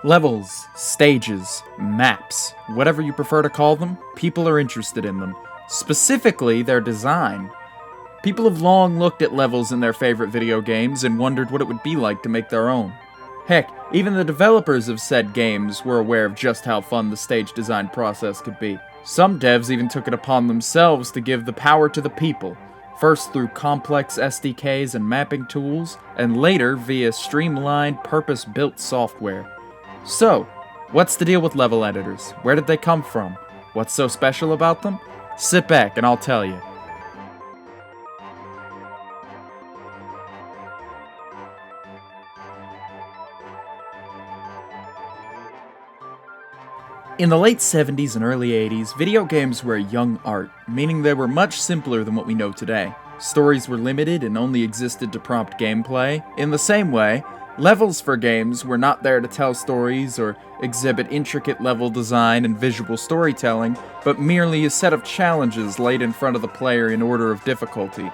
Levels, stages, maps, whatever you prefer to call them, people are interested in them. Specifically, their design. People have long looked at levels in their favorite video games and wondered what it would be like to make their own. Heck, even the developers of said games were aware of just how fun the stage design process could be. Some devs even took it upon themselves to give the power to the people, first through complex SDKs and mapping tools, and later via streamlined, purpose-built software. So, what's the deal with level editors? Where did they come from? What's so special about them? Sit back and I'll tell you. In the late 70s and early 80s, video games were a young art, meaning they were much simpler than what we know today. Stories were limited and only existed to prompt gameplay. In the same way, levels for games were not there to tell stories or exhibit intricate level design and visual storytelling, but merely a set of challenges laid in front of the player in order of difficulty.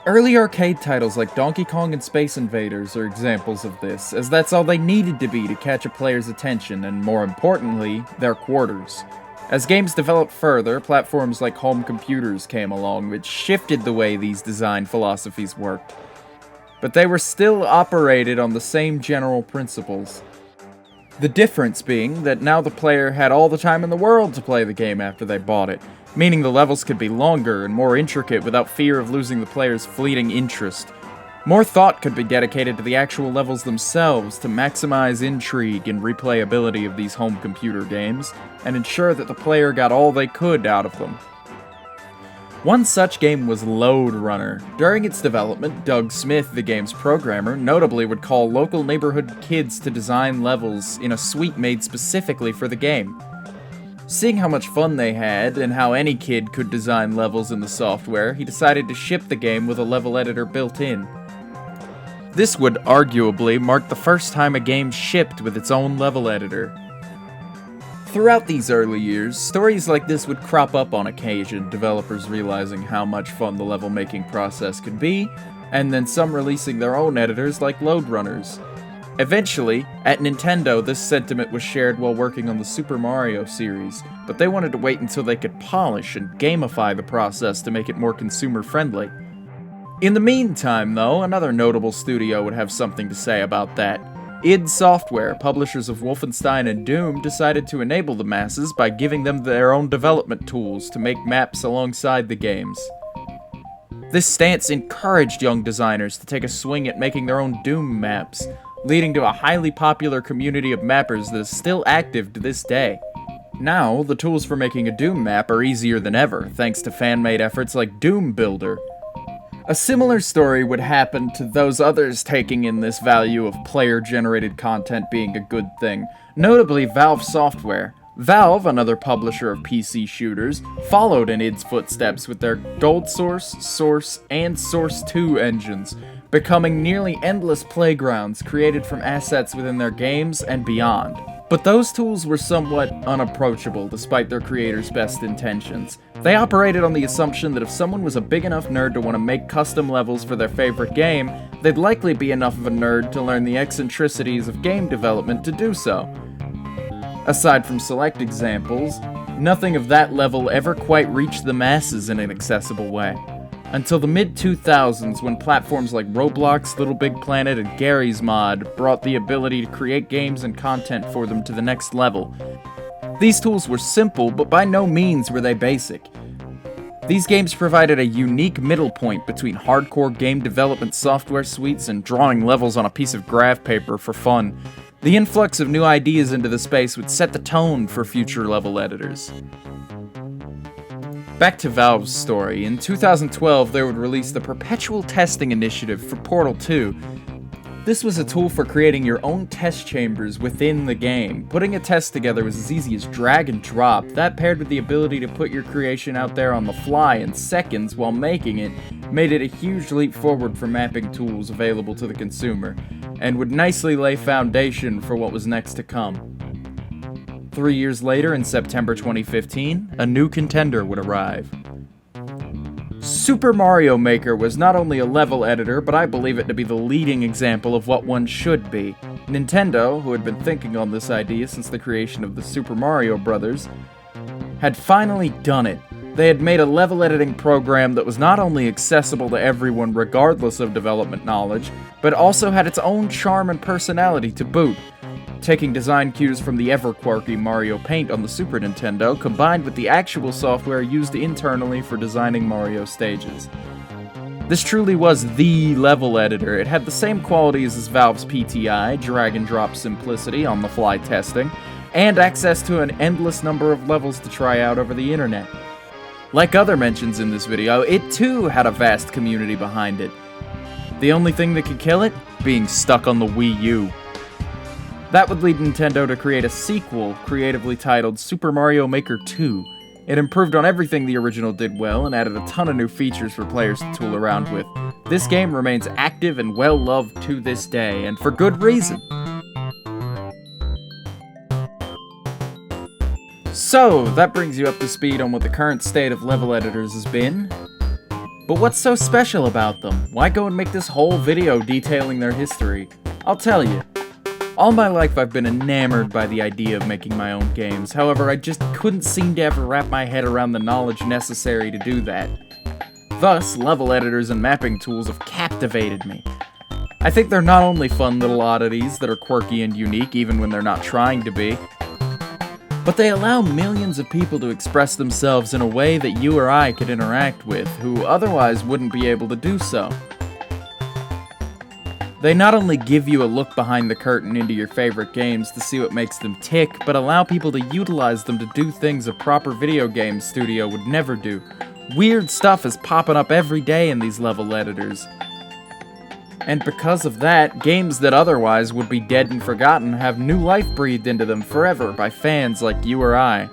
Early arcade titles like Donkey Kong and Space Invaders are examples of this, as that's all they needed to be to catch a player's attention and, more importantly, their quarters. As games developed further, platforms like home computers came along, which shifted the way these design philosophies worked. But they were still operated on the same general principles. The difference being that now the player had all the time in the world to play the game after they bought it, meaning the levels could be longer and more intricate without fear of losing the player's fleeting interest. More thought could be dedicated to the actual levels themselves to maximize intrigue and replayability of these home computer games, and ensure that the player got all they could out of them. One such game was Lode Runner. During its development, Doug Smith, the game's programmer, notably would call local neighborhood kids to design levels in a suite made specifically for the game. Seeing how much fun they had, and how any kid could design levels in the software, he decided to ship the game with a level editor built in. This would arguably mark the first time a game shipped with its own level editor. Throughout these early years, stories like this would crop up on occasion, developers realizing how much fun the level-making process could be, and then some releasing their own editors like Lode Runners. Eventually, at Nintendo, this sentiment was shared while working on the Super Mario series, but they wanted to wait until they could polish and gamify the process to make it more consumer-friendly. In the meantime, though, another notable studio would have something to say about that. id Software, publishers of Wolfenstein and Doom, decided to enable the masses by giving them their own development tools to make maps alongside the games. This stance encouraged young designers to take a swing at making their own Doom maps, leading to a highly popular community of mappers that is still active to this day. Now, the tools for making a Doom map are easier than ever, thanks to fan-made efforts like Doom Builder. A similar story would happen to those others taking in this value of player-generated content being a good thing, notably Valve Software. Valve, another publisher of PC shooters, followed in id's footsteps with their Gold Source, Source, and Source 2 engines, becoming nearly endless playgrounds created from assets within their games and beyond. But those tools were somewhat unapproachable despite their creators' best intentions. They operated on the assumption that if someone was a big enough nerd to want to make custom levels for their favorite game, they'd likely be enough of a nerd to learn the eccentricities of game development to do so. Aside from select examples, nothing of that level ever quite reached the masses in an accessible way. Until the mid-2000s, when platforms like Roblox, Little Big Planet, and Gary's Mod brought the ability to create games and content for them to the next level. These tools were simple, but by no means were they basic. These games provided a unique middle point between hardcore game development software suites and drawing levels on a piece of graph paper for fun. The influx of new ideas into the space would set the tone for future level editors. Back to Valve's story, in 2012 they would release the Perpetual Testing Initiative for Portal 2. This was a tool for creating your own test chambers within the game. Putting a test together was as easy as drag and drop. That, paired with the ability to put your creation out there on the fly in seconds while making it, made it a huge leap forward for mapping tools available to the consumer, and would nicely lay foundation for what was next to come. 3 years later, in September 2015, a new contender would arrive. Super Mario Maker was not only a level editor, but I believe it to be the leading example of what one should be. Nintendo, who had been thinking on this idea since the creation of the Super Mario Bros., had finally done it. They had made a level editing program that was not only accessible to everyone regardless of development knowledge, but also had its own charm and personality to boot. Taking design cues from the ever-quirky Mario Paint on the Super Nintendo, combined with the actual software used internally for designing Mario stages. This truly was the level editor. It had the same qualities as Valve's PTI, drag-and-drop simplicity, on-the-fly testing, and access to an endless number of levels to try out over the internet. Like other mentions in this video, it too had a vast community behind it. The only thing that could kill it? Being stuck on the Wii U. That would lead Nintendo to create a sequel, creatively titled Super Mario Maker 2. It improved on everything the original did well, and added a ton of new features for players to tool around with. This game remains active and well-loved to this day, and for good reason. So, that brings you up to speed on what the current state of level editors has been. But what's so special about them? Why go and make this whole video detailing their history? I'll tell you. All my life I've been enamored by the idea of making my own games, however I just couldn't seem to ever wrap my head around the knowledge necessary to do that. Thus, level editors and mapping tools have captivated me. I think they're not only fun little oddities that are quirky and unique even when they're not trying to be, but they allow millions of people to express themselves in a way that you or I could interact with, who otherwise wouldn't be able to do so. They not only give you a look behind the curtain into your favorite games to see what makes them tick, but allow people to utilize them to do things a proper video game studio would never do. Weird stuff is popping up every day in these level editors. And because of that, games that otherwise would be dead and forgotten have new life breathed into them forever by fans like you or I.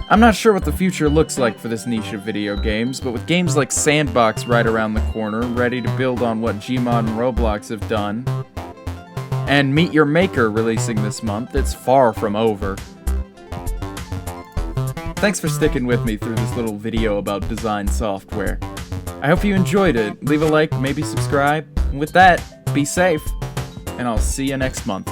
I'm not sure what the future looks like for this niche of video games, but with games like Sandbox right around the corner, ready to build on what Gmod and Roblox have done, and Meet Your Maker releasing this month, it's far from over. Thanks for sticking with me through this little video about design software. I hope you enjoyed it. Leave a like, maybe subscribe. And with that, be safe, and I'll see you next month.